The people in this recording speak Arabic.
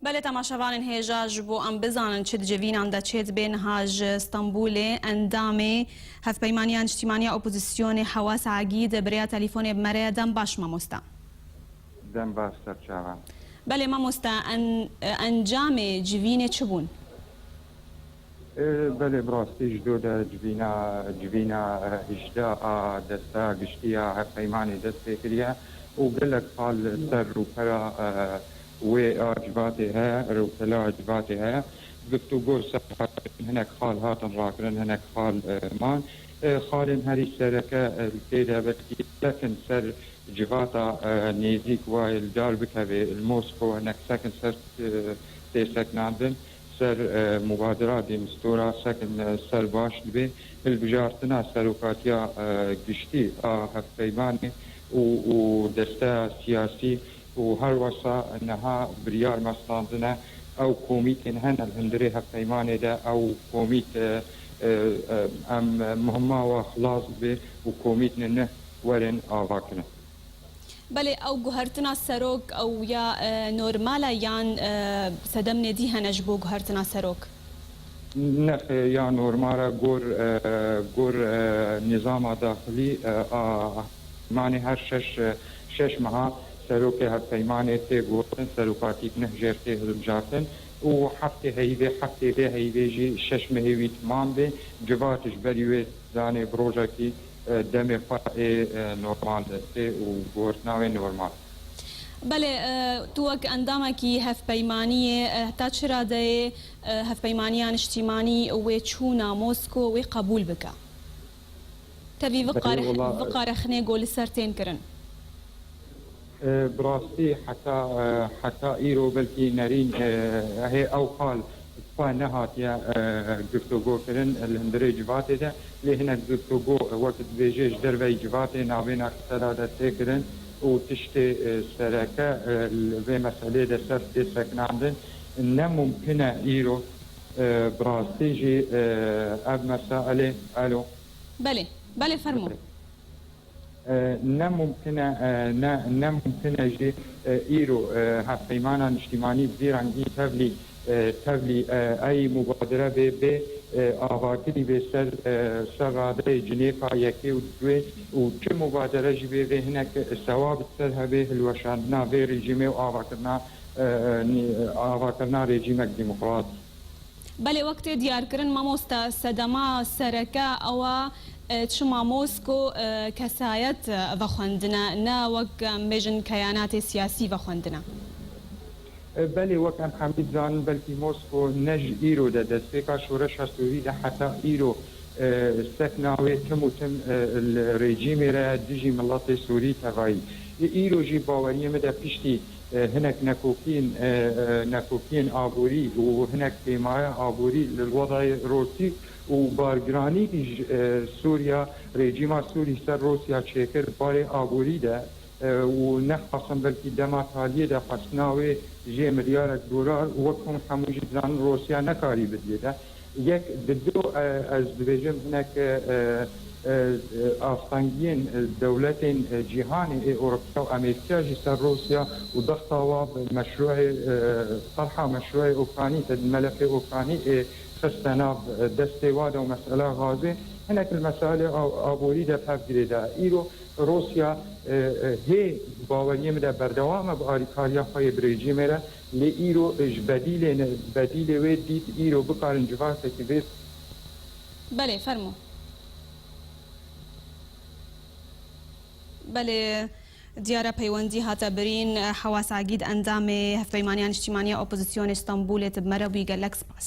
بله تماشاوان هیجاج بو ام بزانن چه جوینان دا چیت بین هاج استانبول اندام هف پیمانیان اجتماعی اپوزیسیون حواس عقید بریا تلفن بمره دم باش ما مستا دم باش سرچاوان بله ما مستا انجام جوین چه بون؟ بله براستی جدو دا جوینا هجدا دستا گشتیا هف پیمانی دست فکریا و قلق قال سر و پرا وجباتها روتلا جباتها گفتگو سر هناك خال هاتن راكرن هناك خال مان خال هاري سركة الكيدة بتكي لكن سر جباتا نيزيك والدار بكبي الموسكو هناك سكن سر تيسك نعدن سر مبادرات دي مستورة سكن سر باش بي البجارتنا سروكاتيا قشتي هفيماني ودستا سياسي وهر وصا انها بريار مصلاندنا او كوميت هنا الهندري هفيماني دا او كوميت ام مهمة وخلاص به وكوميت ننه ورن آواكنا بله او گوهرتنا سروک او یا نورمالا یان سدم ندی هنج بو گوهرتنا سروک نخ یا نورمالا گور نظام داخلي ماني هر شش مها سروك هالبيمانة تيغوتن سروكاتيك نهجرتي هلبجاتن وحفتي هيبي حفتي بي هيبي جي شش مهيوي تمام بي جباتش بريوي زاني بروجاكي دمي فائي نورمال دستي وغورتناوي نورمال بله توك اندامكي هف بيمانية تا چرا ده هف بيمانيان اجتماعي وچونا موسكو وقبول بكا تبي وقار خني قول سرتين كرن براستي حتى ايرو بلكي نارين هي او قال فنهات يا گفتگو كرن الهندري جباتي ده لهنا گفتگو وقت بيجيش دربي جباتي نابين اقتصادات تكرن وتشتي سركه في مسألة ده سر سكناندن إن ممكن ايرو براستي جي اب مسألة الو بله فرمو نه ممكن جي ايرو هفيمانا اجتماعي بزيرانجي تبلي اي مبادره به آواکری به سر راده جنیفا یکی و دوی و چه مبادره جی به هنک ثواب سر هبه الوشاندنا به رژیم و آواکرنا رژیم دموکراسی بله وقت دیار کرن ماموستا صدما سرکا او تشما موسكو كسايت وخندنا نا وك مجن كيانات سياسي وخندنا بله وكان حميد زان بلكي موسكو نج ايرو ده دستيكا شورش هستوي ده حتى ايرو سكناوي تم الرجيم را ديجي ملات سوري تغاي ايرو جي باوريه مده بيشتي هناك نكوكين آبوري وهناك حماية آبوري للوضع الروسي وبارجراني سوريا ريجيما سوري سر روسيا تشكر باري آبوري ده ونحقصا بلكي دما تاليه ده قصناوي جي مليار دولار وكم حموجي زان روسيا نكاري بديه ده يك ددو از دبيجم هناك افغانيين دولتين جهاني اوروبا وامريكا جسر روسيا وضغطوا مشروع طرح مشروع اوكراني الملف اوكراني خستنا دستواد ومساله غازي هناك المساله ابوري ده بهفجريدا ايرو روسيا هي باوريه مده بردوام باريكاريا خاي بريجيمره لايرو بديل وديت ايرو بقارن جواسه كبير بله فرمو بله دیاره پیوندی هاتا برین حواس عقید اندام هفپیمانیان اجتماعی اپوزیسیون استانبول تبمره بی گلکس باس